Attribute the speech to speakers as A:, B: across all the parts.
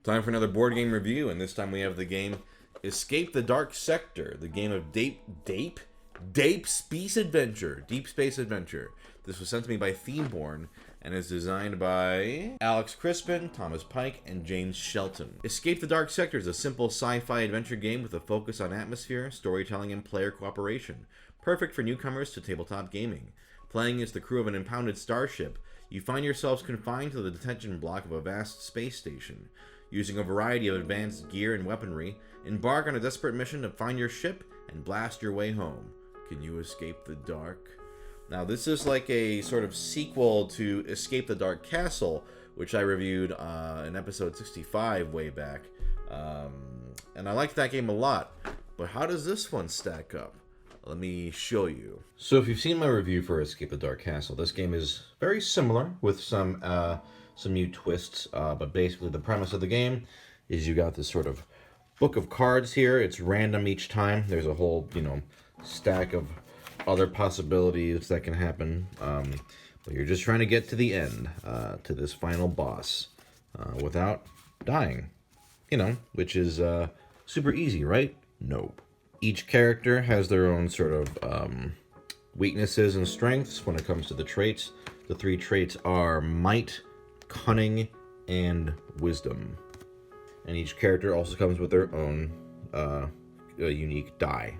A: Time for another board game review, and this time we have the game Escape the Dark Sector, the game of Deep Space Adventure. This was sent to me by Themeborne and is designed by Alex Crispin, Thomas Pike, and James Shelton. Escape the Dark Sector is a simple sci-fi adventure game with a focus on atmosphere, storytelling, and player cooperation. Perfect for newcomers to tabletop gaming. Playing as the crew of an impounded starship, you find yourselves confined to the detention block of a vast space station. Using a variety of advanced gear and weaponry, embark on a desperate mission to find your ship and blast your way home. Can you escape the dark? Now, this is like a sort of sequel to Escape the Dark Castle, which I reviewed in episode 65 way back. And I liked that game a lot. But how does this one stack up? Let me show you. So if you've seen my review for Escape the Dark Castle, this game is very similar with some new twists, but basically the premise of the game is you got this sort of book of cards here. It's random each time. There's a whole, stack of other possibilities that can happen, but you're just trying to get to the end, to this final boss, without dying, which is super easy, right? Nope. Each character has their own sort of weaknesses and strengths when it comes to the traits. The three traits are might, cunning, and wisdom. And each character also comes with their own unique die.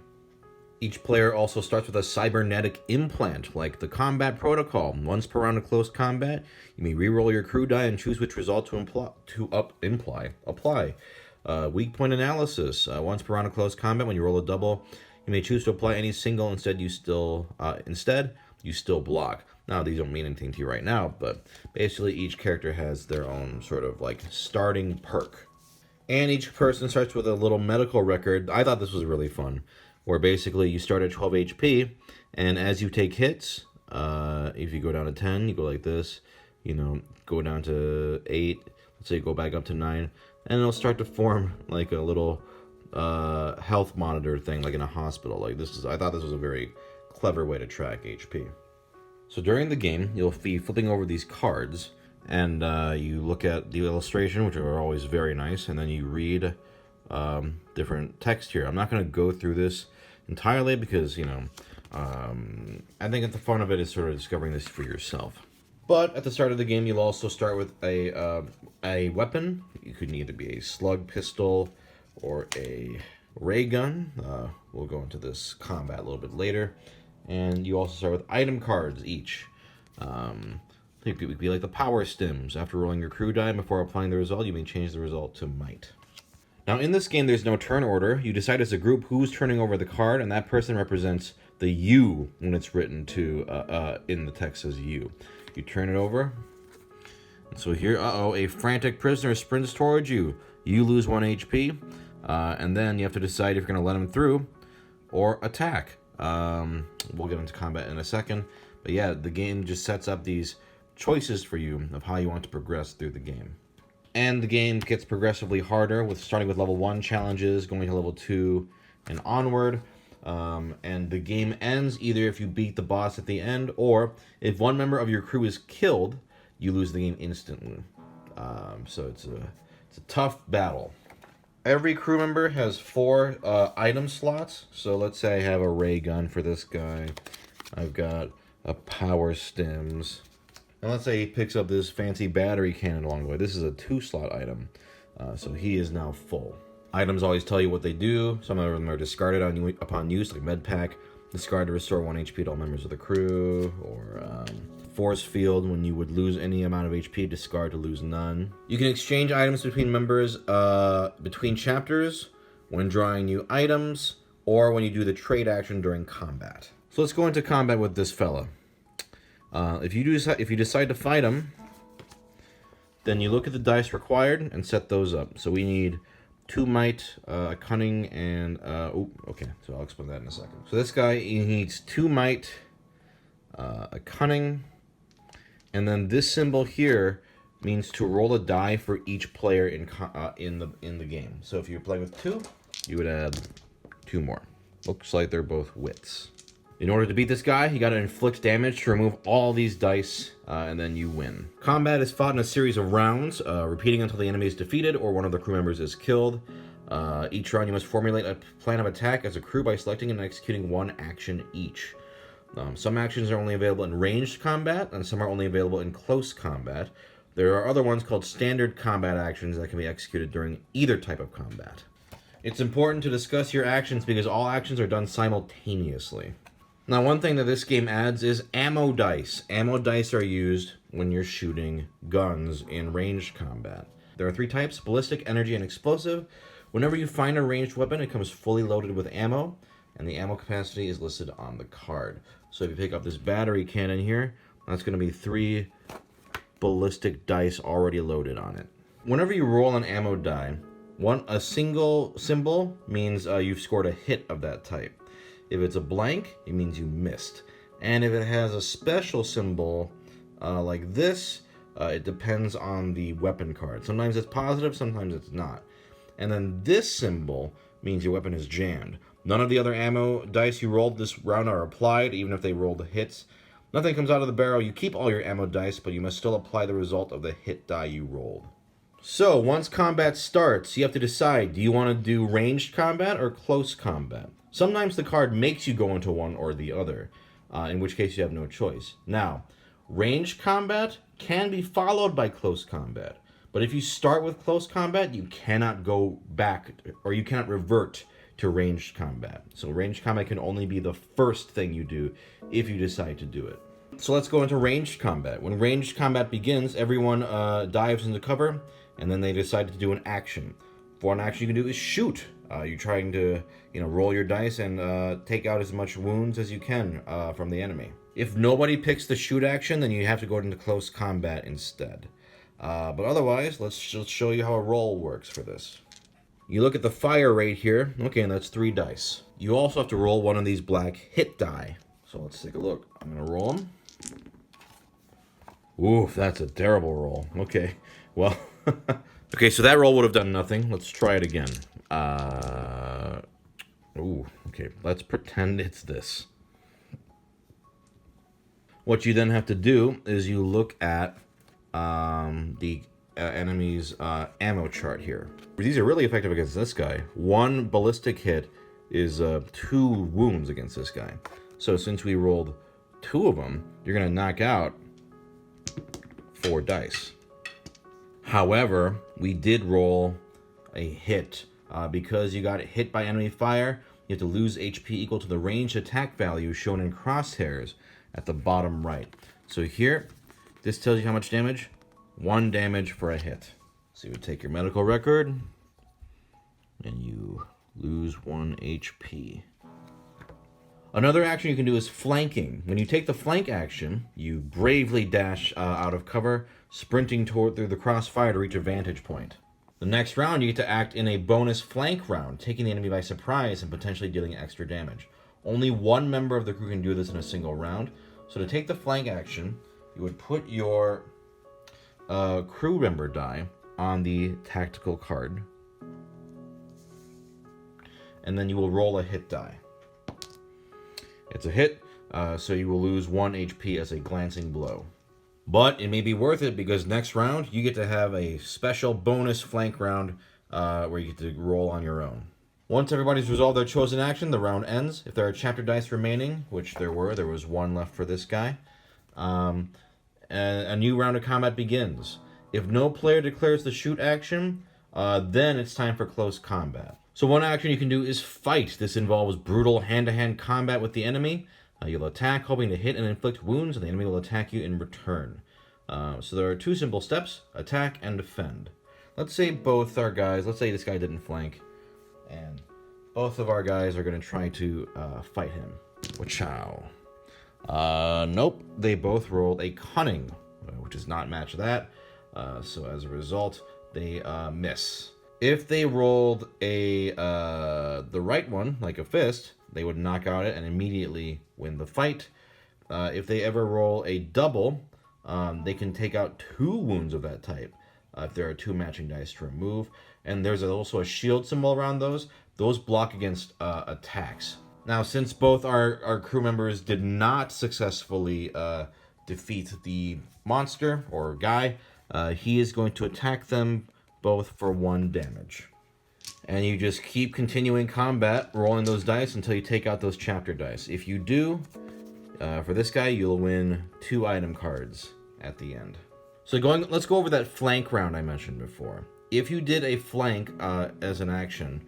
A: Each player also starts with a cybernetic implant, like the combat protocol. Once per round of close combat, you may reroll your crew die and choose which result to apply. Weak point analysis. Once per round of close combat, when you roll a double, you may choose to apply any single. Instead, you still block. Now, these don't mean anything to you right now, but basically each character has their own sort of like starting perk. And each person starts with a little medical record. I thought this was really fun, where basically you start at 12 HP, and as you take hits, if you go down to 10, you go like this, go down to 8, let's say go back up to 9, and it'll start to form like a little health monitor thing, like in a hospital. I thought this was a very clever way to track HP. So during the game, you'll be flipping over these cards, and you look at the illustration, which are always very nice, and then you read different text here. I'm not going to go through this entirely because, I think the fun of it is sort of discovering this for yourself. But at the start of the game, you'll also start with a weapon. You could either be a slug pistol or a ray gun. We'll go into this combat a little bit later. And you also start with item cards each. It could be like the power stims. After rolling your crew die before applying the result, you may change the result to might. Now, in this game, there's no turn order. You decide as a group who's turning over the card, and that person represents the you when it's written to in the text as you. You turn it over. And so here, a frantic prisoner sprints towards you. You lose 1 HP, and then you have to decide if you're going to let him through or attack. We'll get into combat in a second. But yeah, the game just sets up these choices for you of how you want to progress through the game. And the game gets progressively harder, starting with level 1 challenges, going to level 2 and onward. And the game ends either if you beat the boss at the end, or if one member of your crew is killed, you lose the game instantly. So it's a tough battle. Every crew member has 4 item slots. So let's say I have a ray gun for this guy. I've got a power stims. And let's say he picks up this fancy battery cannon along the way. This is a 2-slot item, so he is now full. Items always tell you what they do. Some of them are discarded upon use, like med pack, discard to restore 1 HP to all members of the crew, or force field, when you would lose any amount of HP, discard to lose none. You can exchange items between members between chapters, when drawing new items, or when you do the trade action during combat. So let's go into combat with this fella. If you decide to fight him, then you look at the dice required and set those up. So we need 2 might, cunning, and okay. So I'll explain that in a second. So this guy, he needs 2 might, a cunning, and then this symbol here means to roll a die for each player in the game. So if you're playing with 2, you would add 2 more. Looks like they're both wits. In order to beat this guy, you gotta inflict damage to remove all these dice, and then you win. Combat is fought in a series of rounds, repeating until the enemy is defeated or one of the crew members is killed. Each round you must formulate a plan of attack as a crew by selecting and executing one action each. Some actions are only available in ranged combat, and some are only available in close combat. There are other ones called standard combat actions that can be executed during either type of combat. It's important to discuss your actions because all actions are done simultaneously. Now, one thing that this game adds is ammo dice. Ammo dice are used when you're shooting guns in ranged combat. There are 3 types: ballistic, energy, and explosive. Whenever you find a ranged weapon, it comes fully loaded with ammo, and the ammo capacity is listed on the card. So if you pick up this battery cannon here, that's going to be 3 ballistic dice already loaded on it. Whenever you roll an ammo die, a single symbol means you've scored a hit of that type. If it's a blank, it means you missed. And if it has a special symbol like this, it depends on the weapon card. Sometimes it's positive, sometimes it's not. And then this symbol means your weapon is jammed. None of the other ammo dice you rolled this round are applied, even if they rolled hits. Nothing comes out of the barrel. You keep all your ammo dice, but you must still apply the result of the hit die you rolled. So, once combat starts, you have to decide, do you want to do ranged combat or close combat? Sometimes the card makes you go into one or the other, in which case you have no choice. Now, ranged combat can be followed by close combat, but if you start with close combat, you cannot go back, or you cannot revert to ranged combat. So ranged combat can only be the first thing you do if you decide to do it. So let's go into ranged combat. When ranged combat begins, everyone dives into cover, and then they decide to do an action. For an action you can do is shoot. You're trying to, roll your dice and take out as much wounds as you can from the enemy. If nobody picks the shoot action, then you have to go into close combat instead. But otherwise, let's just show you how a roll works for this. You look at the fire rate here. Okay, and that's 3 dice. You also have to roll one of these black hit die. So let's take a look. I'm going to roll them. Oof, that's a terrible roll. Okay, well... Okay, so that roll would have done nothing. Let's try it again. Okay, let's pretend it's this. What you then have to do is you look at the enemy's ammo chart here. These are really effective against this guy. 1 ballistic hit is 2 wounds against this guy. So since we rolled 2 of them, you're going to knock out 4 dice. However, we did roll a hit. Because you got hit by enemy fire, you have to lose HP equal to the ranged attack value shown in crosshairs at the bottom right. So here, this tells you how much damage. 1 damage for a hit. So you would take your medical record, and you lose 1 HP. Another action you can do is flanking. When you take the flank action, you bravely dash out of cover, sprinting through the crossfire to reach a vantage point. The next round, you get to act in a bonus flank round, taking the enemy by surprise and potentially dealing extra damage. Only 1 member of the crew can do this in a single round. So to take the flank action, you would put your crew member die on the tactical card, and then you will roll a hit die. It's a hit, so you will lose 1 HP as a glancing blow. But it may be worth it because next round you get to have a special bonus flank round where you get to roll on your own. Once everybody's resolved their chosen action, the round ends. If there are chapter dice remaining, which there was 1 left for this guy, and a new round of combat begins. If no player declares the shoot action, then it's time for close combat. So one action you can do is fight. This involves brutal hand-to-hand combat with the enemy. You'll attack, hoping to hit and inflict wounds, and the enemy will attack you in return. So there are 2 simple steps: attack and defend. Let's say both our guys, let's say this guy didn't flank, and both of our guys are going to try to fight him. Wachow. Nope, they both rolled a cunning, which does not match that. So as a result, they miss. If they rolled the right one, like a fist, they would knock out it and immediately win the fight. If they ever roll a double, they can take out 2 wounds of that type if there are 2 matching dice to remove. And there's also a shield symbol around those. Those block against attacks. Now, since both our crew members did not successfully defeat the monster or guy, he is going to attack them both for 1 damage. And you just keep continuing combat, rolling those dice until you take out those chapter dice. If you do, for this guy, you'll win 2 item cards at the end. So let's go over that flank round I mentioned before. If you did a flank as an action,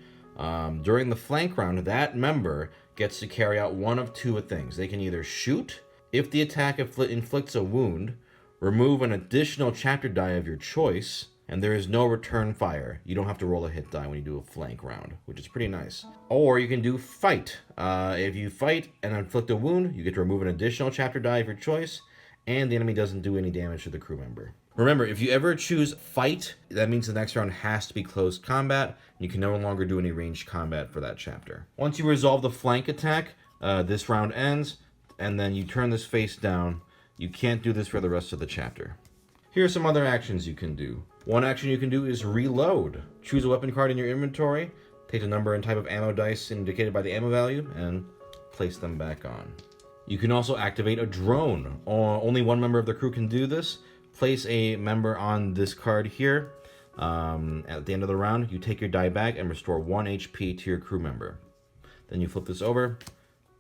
A: during the flank round, that member gets to carry out one of 2 things. They can either shoot, if the attack inflicts a wound, remove an additional chapter die of your choice, and there is no return fire. You don't have to roll a hit die when you do a flank round, which is pretty nice. Or you can do fight. If you fight and inflict a wound, you get to remove an additional chapter die of your choice, and the enemy doesn't do any damage to the crew member. Remember, if you ever choose fight, that means the next round has to be close combat, and you can no longer do any ranged combat for that chapter. Once you resolve the flank attack, this round ends, and then you turn this face down. You can't do this for the rest of the chapter. Here are some other actions you can do. One action you can do is reload. Choose a weapon card in your inventory, take the number and type of ammo dice indicated by the ammo value, and place them back on. You can also activate a drone. Only 1 member of the crew can do this. Place a member on this card here. At the end of the round, you take your die back and restore 1 HP to your crew member. Then you flip this over.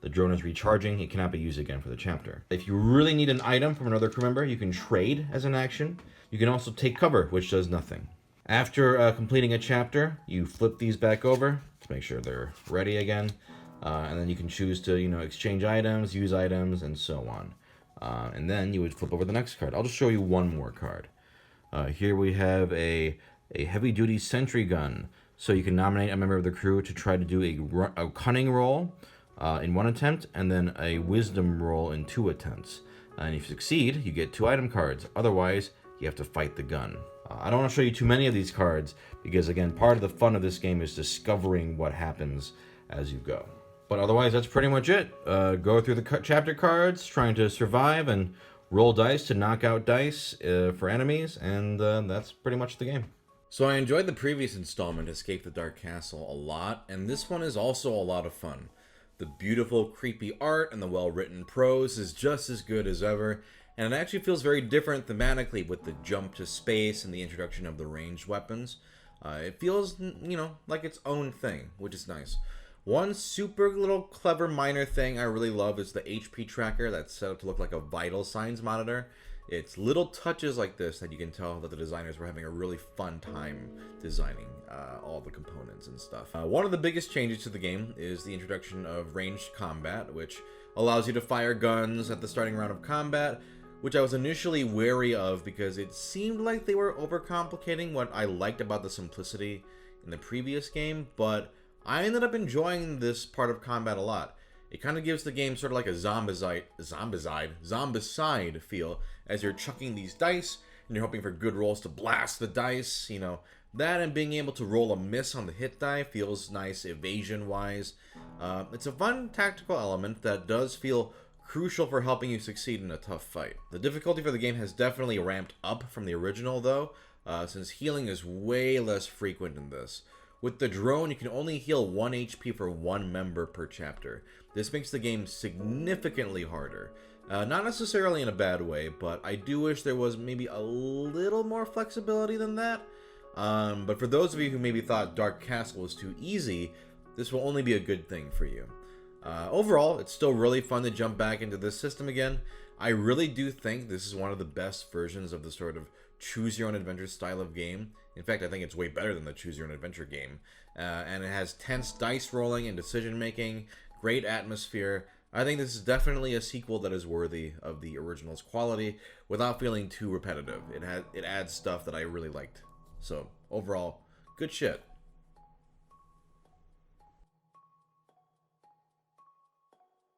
A: The drone is recharging. It cannot be used again for the chapter. If you really need an item from another crew member, you can trade as an action. You can also take cover, which does nothing. After completing a chapter, you flip these back over to make sure they're ready again. And then you can choose to, exchange items, use items, and so on. And then you would flip over the next card. I'll just show you one more card. Here we have a heavy-duty sentry gun. So you can nominate a member of the crew to try to do a cunning roll in 1 attempt, and then a wisdom roll in 2 attempts. And if you succeed, you get 2 item cards. Otherwise, you have to fight the gun. I don't want to show you too many of these cards, because again, part of the fun of this game is discovering what happens as you go. But otherwise, that's pretty much it. Go through the chapter cards, trying to survive, and roll dice to knock out dice for enemies, and that's pretty much the game. So I enjoyed the previous installment, Escape the Dark Castle, a lot, and this one is also a lot of fun. The beautiful, creepy art and the well-written prose is just as good as ever, and it actually feels very different thematically with the jump to space and the introduction of the ranged weapons. It feels, like its own thing, which is nice. One super little clever minor thing I really love is the HP tracker that's set up to look like a vital signs monitor. It's little touches like this that you can tell that the designers were having a really fun time designing all the components and stuff. One of the biggest changes to the game is the introduction of ranged combat, which allows you to fire guns at the starting round of combat, which I was initially wary of because it seemed like they were overcomplicating what I liked about the simplicity in the previous game, but I ended up enjoying this part of combat a lot. It kind of gives the game sort of like a zombicide feel as you're chucking these dice and you're hoping for good rolls to blast the dice. That and being able to roll a miss on the hit die feels nice evasion-wise. It's a fun tactical element that does feel crucial for helping you succeed in a tough fight. The difficulty for the game has definitely ramped up from the original though, since healing is way less frequent in this. With the drone, you can only heal 1 HP for 1 member per chapter. This makes the game significantly harder. Not necessarily in a bad way, but I do wish there was maybe a little more flexibility than that. But for those of you who maybe thought Dark Castle was too easy, this will only be a good thing for you. Overall, it's still really fun to jump back into this system again. I really do think this is one of the best versions of the sort of choose-your-own-adventure style of game. In fact, I think it's way better than the choose-your-own-adventure game. And it has tense dice rolling and decision-making, great atmosphere. I think this is definitely a sequel that is worthy of the original's quality without feeling too repetitive. It adds stuff that I really liked. So, overall, good shit.